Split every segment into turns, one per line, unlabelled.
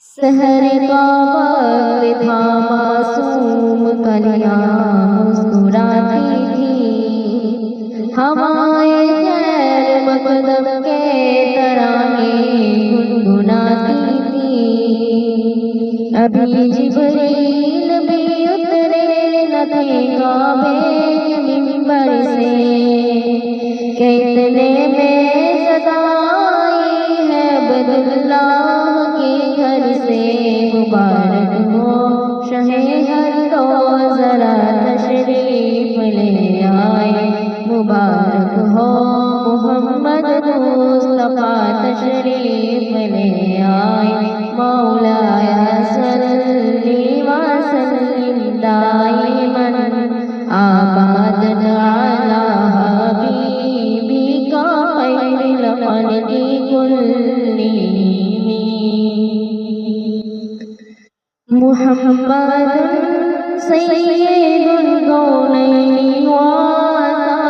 سحر کا وقت تھا، معصوم کلیاں مسکراتی تھی، ہوائیں خیر مقدم کے ترانے گنگناتی تھی۔ ابھی جبریل بھی اترے نہ تھے کعبے کے منبر سے، کہ اتنے میں صدا آئی ہے عبداللہ کے گھر سے۔ مبارک ہو شہ ہر روز ذرا تشریف لے آئے، مبارک ہو محمد مصطفیٰ تشریف لے آئے۔ مولایا صلی وسلم دائماً ابداً علی حبیبک خیر الخلق کلہم۔ محمد سید الکونین والثقلین،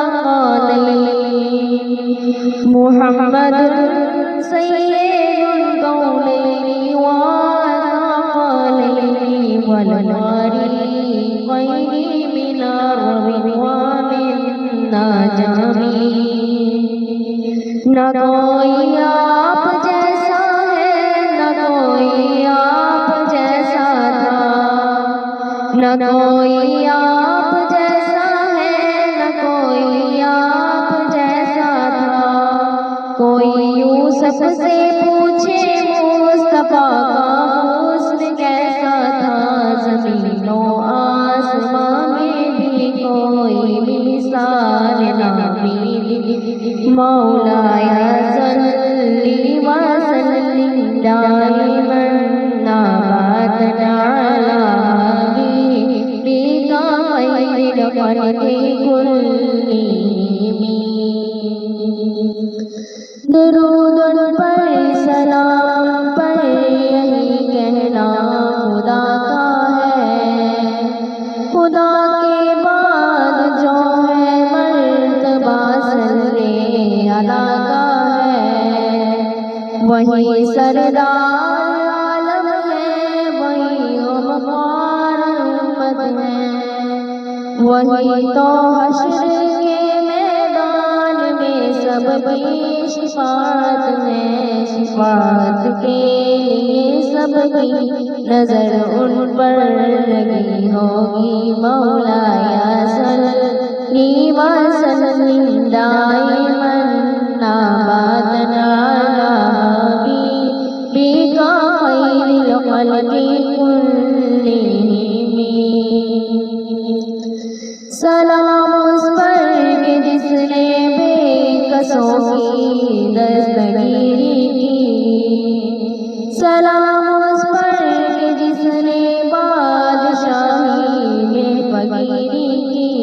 محمد سید الکونین والثقلین والفریقین من عرب ومن عجم۔ نہ کوئی آپ جیسا ہے، نہ کوئی آپ جیسا تھا، نہ کوئی آپ جیسا ہے، نہ کوئی آپ جیسا تھا۔ کوئی یوسف سے پوچھے مصطفیٰ کا حسن کیسا تھا، زمین و آسمان میں بھی کوئی مثال نہ ملی۔ مولایا صلی وسلم دائماً ابداً علی حبیبک خیر الخلق کلہم۔ درود ان پر سلام پر یہی کہنا خدا کا ہے، خدا کے بعد جو ہے مرتبہ صلی اللہ کا ہے۔ وہی سردار عالم ہے، وہی وقار امت ہے، وہی تو حشر کے میدان میں سب کی شفاعت ہے۔ شفاعت کے لیے سب کی نظر ان پر لگی ہوگی۔ مولایا صلی وسلم دائماً ابداً علی حبیبک خیر الخلق کلہم۔ سلام اس پر کہ جس نے بے کسوں کی دستگیری کی، سلام اس پر کہ جس نے بادشاہی میں فقیری کی،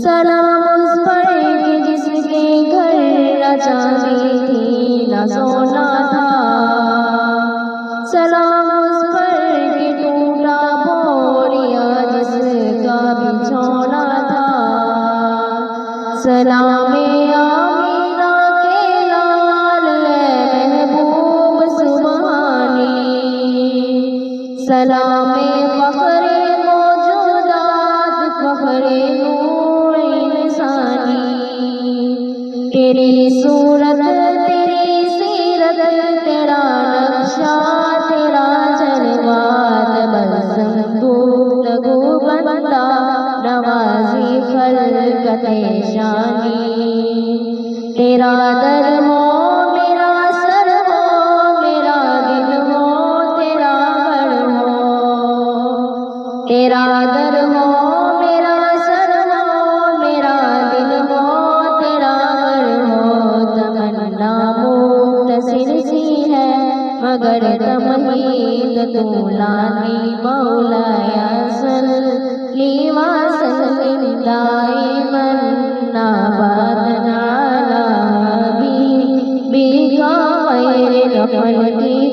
سلام اس پر کہ جس کے گھر نہ چاندی تھی نہ سونا تھا، سلام اس پر کہ ٹوٹا بوریا جس کا بچھونا تھا، سلام آمینہ کے لال ہے محبوب سبحانی، سلام فخر موجودات فخر نور انسانی۔ تیری صورت تیری سیرت تیرا نقشہ تیرا جلوہ، تبسم گفتگو بندہ نوازی خلقت شانی۔ تیرا در ہو میرا سر ہو، میرا دل ہو تیرا گھر ہو، تیرا در ہو میرا سر ہو، میرا دل ہو تیرا گھر ہو۔ تمنا مختصر سی ہے مگر تمہید طولانی۔ مولایا صلی وسلم دائماً ابداً علی حبیبک خیر الخلق